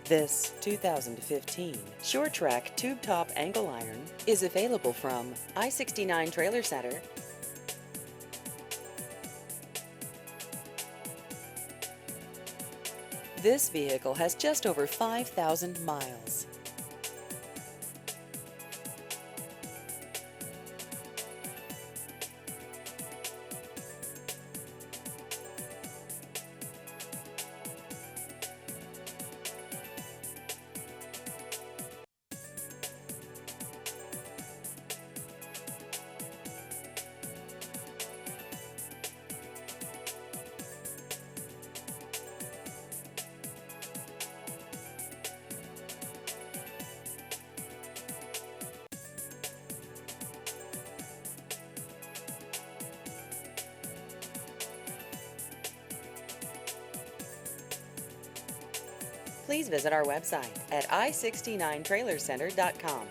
This 2015 Sure-Trac Tube Top Angle Iron is available from I-69 Trailer Center. This vehicle has just over 5,000 miles. Please visit our website at i69trailercenter.com.